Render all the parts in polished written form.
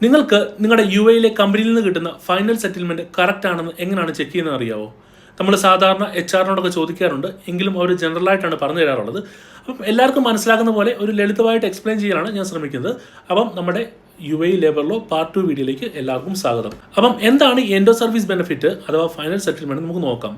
നിങ്ങൾക്ക് നിങ്ങളുടെ UAE കമ്പനിയിൽ നിന്ന് കിട്ടുന്ന ഫൈനൽ സെറ്റിൽമെന്റ് കറക്റ്റ് ആണെന്ന് എങ്ങനെയാണ് ചെക്ക് ചെയ്യുന്നത് അറിയാവോ? നമ്മൾ സാധാരണ HR ചോദിക്കാറുണ്ട്, എങ്കിലും അവർ ജനറലായിട്ടാണ് പറഞ്ഞു തരാറുള്ളത്. അപ്പം എല്ലാവർക്കും മനസ്സിലാക്കുന്ന പോലെ ഒരു ലളിതമായിട്ട് എക്സ്പ്ലെയിൻ ചെയ്യാനാണ് ഞാൻ ശ്രമിക്കുന്നത്. അപ്പം നമ്മുടെ UAE ലേബർ ലോ പാർട്ട് 2 വീഡിയോയിലേക്ക് എല്ലാവർക്കും സ്വാഗതം. അപ്പം എന്താണ് ഈ എൻഡോ സർവീസ് ബെനിഫിറ്റ് അഥവാ ഫൈനൽ സെറ്റിൽമെന്റ് നമുക്ക് നോക്കാം.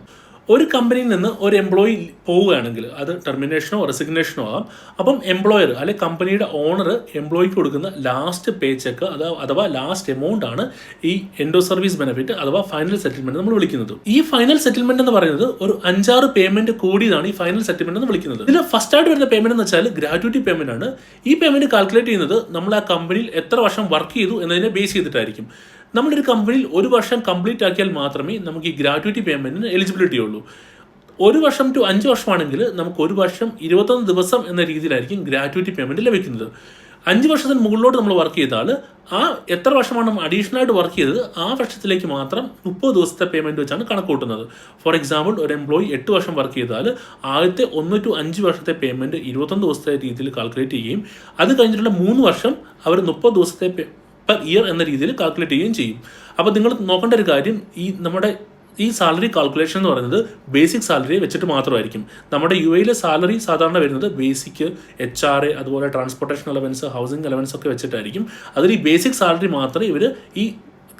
ഒരു കമ്പനിയിൽ നിന്ന് ഒരു എംപ്ലോയി പോവുകയാണെങ്കിൽ അത് ടെർമിനേഷനോ റെസിഗ്നേഷനോ ആകാം. അപ്പം എംപ്ലോയർ അല്ലെ കമ്പനിയുടെ ഓണർ എംപ്ലോയിക്ക് കൊടുക്കുന്ന ലാസ്റ്റ് പേ ചെക്ക് അഥവാ ലാസ്റ്റ് എമൗണ്ട് ആണ് ഈ എൻഡോ സർവീസ് ബെനിഫിറ്റ് അഥവാ ഫൈനൽ സെറ്റിൽമെന്റ് നമ്മൾ വിളിക്കുന്നത്. ഈ ഫൈനൽ സെറ്റിൽമെന്റ് എന്ന് പറയുന്നത് ഒരു 5-6 പേയ്മെന്റ് കൂടിയതാണ് ഈ ഫൈനൽ സെറ്റിൽമെന്റ് എന്ന് വിളിക്കുന്നത്. ഇതിൽ ഫസ്റ്റ് ആയിട്ട് വരുന്ന പേയ്മെന്റ് എന്ന് വെച്ചാൽ ഗ്രാറ്റുവിറ്റി പേയ്മെന്റ് ആണ്. ഈ പേയ്മെന്റ് കാൽക്കുലേറ്റ് ചെയ്യുന്നത് നമ്മൾ ആ കമ്പനിയിൽ എത്ര വർഷം വർക്ക് ചെയ്തു എന്നതിനെ ബേസ് ചെയ്തിട്ടായിരിക്കും. നമ്മളൊരു കമ്പനിയിൽ 1 വർഷം കംപ്ലീറ്റ് ആക്കിയാൽ മാത്രമേ നമുക്ക് ഈ ഗ്രാറ്റുവിറ്റി പേയ്മെന്റിന് എലിജിബിലിറ്റി ഉള്ളൂ. 1 വർഷം ടു 5 വർഷമാണെങ്കിൽ നമുക്ക് 1 വർഷം 21 ദിവസം എന്ന രീതിയിലായിരിക്കും ഗ്രാറ്റുവിറ്റി പേയ്മെന്റ് ലഭിക്കുന്നത്. 5 വർഷത്തിന് മുകളിലോട്ട് നമ്മൾ വർക്ക് ചെയ്താൽ ആ എത്ര വർഷമാണ് നമ്മൾ അഡീഷണൽ ആയിട്ട് വർക്ക് ചെയ്തത് ആ വർഷത്തിലേക്ക് മാത്രം 30 ദിവസത്തെ പേയ്മെന്റ് വെച്ചാണ് കണക്ക് കൂട്ടുന്നത്. ഫോർ എക്സാമ്പിൾ, ഒരു എംപ്ലോയി 8 വർഷം വർക്ക് ചെയ്താൽ ആദ്യത്തെ 1 to 5 വർഷത്തെ പേയ്മെന്റ് 21 ദിവസത്തെ രീതിയിൽ കാൽക്കുലേറ്റ് ചെയ്യുകയും അത് കഴിഞ്ഞിട്ടുള്ള 3 വർഷം അവർ 30 ദിവസത്തെ പെർ ഇയർ എന്ന രീതിയിൽ കാൽക്കുലേറ്റ് ചെയ്യുകയും ചെയ്യും. അപ്പോൾ നിങ്ങൾ നോക്കേണ്ട ഒരു കാര്യം, നമ്മുടെ ഈ സാലറി കാൽക്കുലേഷൻ എന്ന് പറയുന്നത് ബേസിക് സാലറി വെച്ചിട്ട് മാത്രമായിരിക്കും. നമ്മുടെ UAE സാലറി സാധാരണ വരുന്നത് ബേസിക്, HRA, അതുപോലെ ട്രാൻസ്പോർട്ടേഷൻ അലവൻസ്, ഹൗസിംഗ് അലവൻസ് ഒക്കെ വെച്ചിട്ടായിരിക്കും. അതിൽ ഈ ബേസിക് സാലറി മാത്രമേ ഇവർ ഈ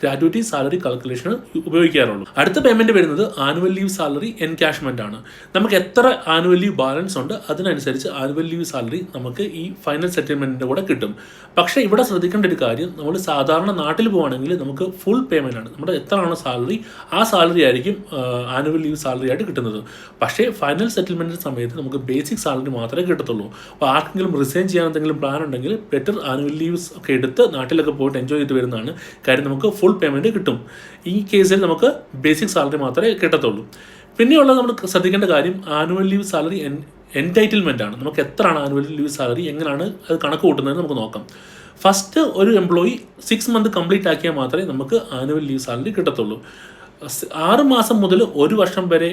ഗ്രാറ്റുവിറ്റി സാലറി കാൽക്കുലേഷൻ ഉപയോഗിക്കാറുള്ളൂ. അടുത്ത പേയ്മെന്റ് വരുന്നത് ആനുവൽ ലീവ് സാലറി എൻകാഷ്മെന്റ് ആണ്. നമുക്ക് എത്ര ആനുവൽ ലീവ് ബാലൻസ് ഉണ്ട് അതിനനുസരിച്ച് ആനുവൽ ലീവ് സാലറി നമുക്ക് ഈ ഫൈനൽ സെറ്റിൽമെന്റിന്റെ കൂടെ കിട്ടും. പക്ഷേ ഇവിടെ ശ്രദ്ധിക്കേണ്ട ഒരു കാര്യം, നമ്മൾ സാധാരണ നാട്ടിൽ പോവുകയാണെങ്കിൽ നമുക്ക് ഫുൾ പേയ്മെന്റ് ആണ്. നമ്മുടെ എത്രയാണോ സാലറി ആ സാലറി ആയിരിക്കും ആനുവൽ ലീവ് സാലറി ആയിട്ട് കിട്ടുന്നത്. പക്ഷേ ഫൈനൽ സെറ്റിൽമെന്റിന്റെ സമയത്ത് നമുക്ക് ബേസിക് സാലറി മാത്രമേ കിട്ടത്തുള്ളൂ. അപ്പോൾ ആർക്കെങ്കിലും റിസൈൻ ചെയ്യാൻ എന്തെങ്കിലും പ്ലാൻ ഉണ്ടെങ്കിൽ ബെറ്റർ ആനുവൽ ലീവ്സ് ഒക്കെ എടുത്ത് നാട്ടിലൊക്കെ പോയിട്ട് എൻജോയ് ചെയ്ത് വരുന്നതാണ്. കാര്യം നമുക്ക് ഫുൾ പേയ്മെന്റ് കിട്ടും. ഈ കേസിൽ നമുക്ക് ബേസിക് സാലറി മാത്രമേ കിട്ടത്തുള്ളൂ. പിന്നെയുള്ളത് നമ്മൾ ശ്രദ്ധിക്കേണ്ട കാര്യം ആനുവൽ ലീവ് സാലറി എൻടൈറ്റിൽമെന്റ് ആണ്. നമുക്ക് എത്രയാണ് ആനുവൽ ലീവ് സാലറി, എങ്ങനെയാണ് അത് കണക്ക് കൂട്ടുന്നതെന്ന് നമുക്ക് നോക്കാം. ഫസ്റ്റ് ഒരു എംപ്ലോയി 6 മന്ത് കംപ്ലീറ്റ് ആക്കിയാൽ മാത്രമേ നമുക്ക് ആനുവൽ ലീവ് സാലറി കിട്ടത്തുള്ളൂ. 6 മാസം മുതൽ 1 വർഷം വരെ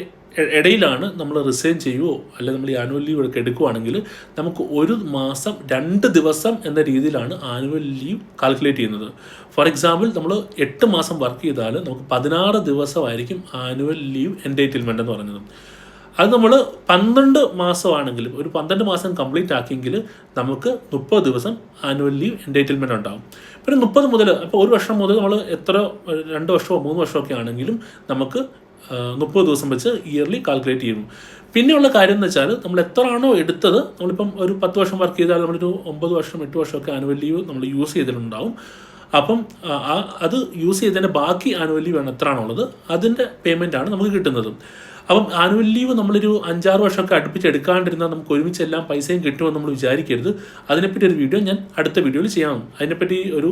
ഇടയിലാണ് നമ്മൾ റിസൈൻ ചെയ്യുമോ അല്ലെങ്കിൽ നമ്മൾ ഈ ആനുവൽ ലീവ് ഒക്കെ എടുക്കുകയാണെങ്കിൽ നമുക്ക് 1 മാസം 2 ദിവസം എന്ന രീതിയിലാണ് ആനുവൽ ലീവ് കാൽക്കുലേറ്റ് ചെയ്യുന്നത്. ഫോർ എക്സാമ്പിൾ, നമ്മൾ 8 മാസം വർക്ക് ചെയ്താൽ നമുക്ക് 16 ദിവസമായിരിക്കും ആനുവൽ ലീവ് എൻടൈറ്റിൽമെന്റ് എന്ന് പറയുന്നത്. അത് നമ്മൾ 12 മാസമാണെങ്കിലും ഒരു 12 മാസം കംപ്ലീറ്റ് ആക്കിയെങ്കിൽ നമുക്ക് 30 ദിവസം ആനുവൽ ലീവ് എൻടൈറ്റിൽമെന്റ് ഉണ്ടാകും. പിന്നെ 30 മുതൽ അപ്പോൾ 1 വർഷം മുതൽ നമ്മൾ എത്ര 2 വർഷമോ 3 വർഷമോ ഒക്കെ ആണെങ്കിലും നമുക്ക് 30 ദിവസം വെച്ച് ഇയർലി കാൽക്കുലേറ്റ് ചെയ്യും. പിന്നെയുള്ള കാര്യം എന്ന് വെച്ചാൽ നമ്മൾ എത്രയാണോ എടുത്തത്, നമ്മളിപ്പം ഒരു 10 വർഷം വർക്ക് ചെയ്താൽ നമ്മളൊരു 9 വർഷം 8 വർഷമൊക്കെ ആനുവൽ ലീവ് നമ്മൾ യൂസ് ചെയ്തിട്ടുണ്ടാവും. അപ്പം അത് യൂസ് ചെയ്തതിൻ്റെ ബാക്കി ആനുവൽ ലീവ് ആണ് എത്രയാണോ ഉള്ളത് അതിൻ്റെ പേയ്മെൻ്റ് ആണ് നമുക്ക് കിട്ടുന്നത്. അപ്പം ആനുവൽ ലീവ് നമ്മളൊരു 5-6 വർഷമൊക്കെ അടുപ്പിച്ച് എടുക്കാണ്ടിരുന്നാൽ നമുക്ക് ഒരുമിച്ച് എല്ലാം പൈസയും കിട്ടുമെന്ന് നമ്മൾ വിചാരിക്കരുത്. അതിനെപ്പറ്റി ഒരു വീഡിയോ ഞാൻ അടുത്ത വീഡിയോയിൽ ചെയ്യണം. അതിനെപ്പറ്റി ഒരു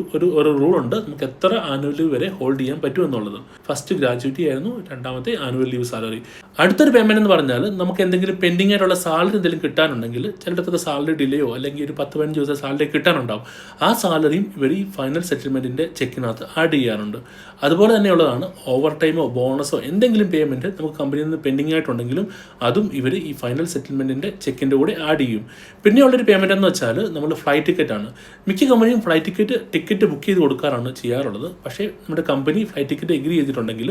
റൂളുണ്ട്, നമുക്ക് എത്ര ആനുവൽ ലീവ് വരെ ഹോൾഡ് ചെയ്യാൻ പറ്റുമെന്നുള്ളത്. ഫസ്റ്റ് ഗ്രാറ്റുവിറ്റി ആയിരുന്നു, രണ്ടാമത്തെ ആനുവൽ ലീവ് സാലറി. അടുത്തൊരു പേയ്മെന്റ് എന്ന് പറഞ്ഞാൽ നമുക്ക് എന്തെങ്കിലും പെൻഡിങ് ആയിട്ടുള്ള സാലറി എന്തെങ്കിലും കിട്ടാനുണ്ടെങ്കിൽ, ചിലയിടത്തൊക്കെ സാലറി ഡിലേയോ അല്ലെങ്കിൽ ഒരു 10-15 ദിവസം സാലറി കിട്ടാനുണ്ടാവും. ആ സാലറിയും ഇവർ ഈ ഫൈനൽ സെറ്റിൽമെന്റിന്റെ ചെക്കിനകത്ത് ആഡ് ചെയ്യാറുണ്ട്. അതുപോലെ തന്നെയുള്ളതാണ് ഓവർ ടൈമോ ബോണസോ എന്തെങ്കിലും പേയ്മെന്റ് നമുക്ക് കമ്പനിയിൽ നിന്ന് പെൻഡിങ് ആയിട്ടുണ്ടെങ്കിലും അതും ഇവർ ഈ ഫൈനൽ സെറ്റിൽമെന്റിന്റെ ചെക്കിന്റെ കൂടെ ആഡ് ചെയ്യും. പിന്നെയുള്ളൊരു പേയ്മെന്റ് എന്ന് വെച്ചാൽ നമ്മൾ ഫ്ലൈറ്റ് ടിക്കറ്റ് ആണ്. മിക്ക കമ്പനിയും ഫ്ലൈറ്റ് ടിക്കറ്റ് ബുക്ക് ചെയ്ത് കൊടുക്കാറാണ് ചെയ്യാറുള്ളത്. പക്ഷേ നമ്മുടെ കമ്പനി ഫ്ലൈറ്റ് ടിക്കറ്റ് എഗ്രി ചെയ്തിട്ടുണ്ടെങ്കിൽ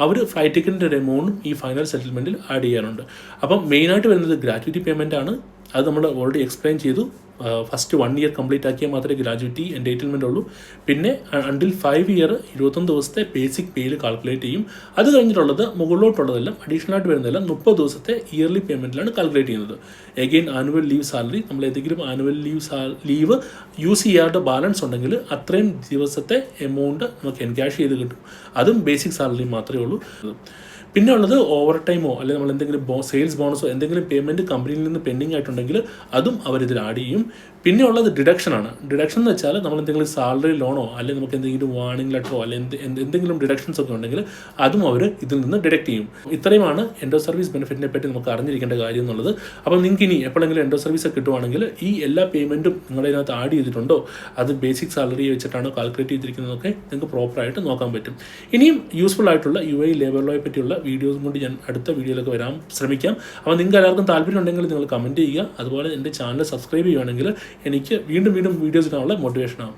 അവർ ഫ്ലൈറ്റ് ടിക്കറ്റിൻ്റെ ഒരു എമൗണ്ടും ഈ ഫൈനൽ സെറ്റിൽമെന്റിൽ ആഡ് ചെയ്യാറുണ്ട്. അപ്പം മെയിനായിട്ട് വരുന്നത് ഗ്രാറ്റുവിറ്റി പേയ്മെന്റ് ആണ്. അത് നമ്മൾ ഓൾറെഡി എക്സ്പ്ലെയിൻ ചെയ്തു. ഫസ്റ്റ് 1 ഇയർ കംപ്ലീറ്റ് ആക്കിയാൽ മാത്രമേ ഗ്രാറ്റുവിറ്റി എൻടൈറ്റിൽമെന്റ് ഉള്ളൂ. പിന്നെ അണ്ടിൽ 5 ഇയർ 21 ദിവസത്തെ ബേസിക് പേയിൽ കാൽക്കുലേറ്റ് ചെയ്യും. അത് കഴിഞ്ഞിട്ടുള്ളത് മുകളിലോട്ടുള്ളതെല്ലാം അഡീഷണൽ ആയിട്ട് വരുന്നതെല്ലാം 30 ദിവസത്തെ ഇയർലി പേയ്മെന്റിലാണ് കാൽക്കുലേറ്റ് ചെയ്യുന്നത്. എഗെയിൻ ആനുവൽ ലീവ് സാലറി, നമ്മൾ ഏതെങ്കിലും ആനുവൽ ലീവ് യൂസ് ചെയ്യാതെ ബാലൻസ് ഉണ്ടെങ്കിൽ അത്രയും ദിവസത്തെ എമൗണ്ട് നമുക്ക് എൻകാഷ് ചെയ്ത് കിട്ടും. അതും ബേസിക് സാലറി മാത്രമേ ഉള്ളൂ. പിന്നെ ഉള്ളത് ഓവർ ടൈമോ അല്ലെങ്കിൽ നമ്മൾ എന്തെങ്കിലും സെയിൽസ് ബോണസോ എന്തെങ്കിലും പേയ്മെന്റ് കമ്പനിയിൽ നിന്ന് പെൻഡിങ് ആയിട്ടുണ്ടെങ്കിൽ അതും അവരിതിൽ ആഡ് ചെയ്യും. പിന്നെ ഉള്ളത് ഡിഡക്ഷനാണ്. ഡിഡക്ഷൻ എന്ന് വെച്ചാൽ നമ്മൾ എന്തെങ്കിലും സാലറി ലോണോ അല്ലെങ്കിൽ നമുക്ക് എന്തെങ്കിലും വാർണിംഗ് ലെറ്ററോ അല്ലെങ്കിൽ എന്തെങ്കിലും ഡിഡക്ഷൻസ് ഒക്കെ ഉണ്ടെങ്കിൽ അതും അവർ ഇതിൽ നിന്ന് ഡിഡക്ട് ചെയ്യും. ഇത്രയുമാണ് എൻഡോ സർവീസ് ബെനിഫിറ്റിനെ പറ്റി നമുക്ക് അറിഞ്ഞിരിക്കേണ്ട കാര്യം എന്നുള്ളത്. അപ്പം നിങ്ങൾക്ക് ഇനി എപ്പോഴെങ്കിലും എൻഡോ സർവീസ് കിട്ടുവാണെങ്കിൽ ഈ എല്ലാ പേയ്മെന്റും നിങ്ങളതിനകത്ത് ആഡ് ചെയ്തിട്ടുണ്ടോ, അത് ബേസിക് സാലറി വെച്ചിട്ടാണോ കാൽക്കുലേറ്റ് ചെയ്തിരിക്കുന്നതൊക്കെ നിങ്ങൾക്ക് പ്രോപ്പറായിട്ട് നോക്കാൻ പറ്റും. ഇനിയും യൂസ്ഫുൾ ആയിട്ടുള്ള UAE ലേബർ ലോയെ പറ്റിയുള്ള വീഡിയോസും കൊണ്ട് ഞാൻ അടുത്ത വീഡിയോയിലൊക്കെ വരാൻ ശ്രമിക്കാം. അപ്പോൾ നിങ്ങൾക്ക് എല്ലാവർക്കും താല്പര്യം ഉണ്ടെങ്കിൽ നിങ്ങൾ കമൻറ്റ് ചെയ്യുക. അതുപോലെ എൻ്റെ ചാനൽ സബ്സ്ക്രൈബ് ചെയ്യുകയാണെങ്കിൽ എനിക്ക് വീണ്ടും വീഡിയോസ് ഇടാനുള്ള മോട്ടിവേഷൻ ആവും.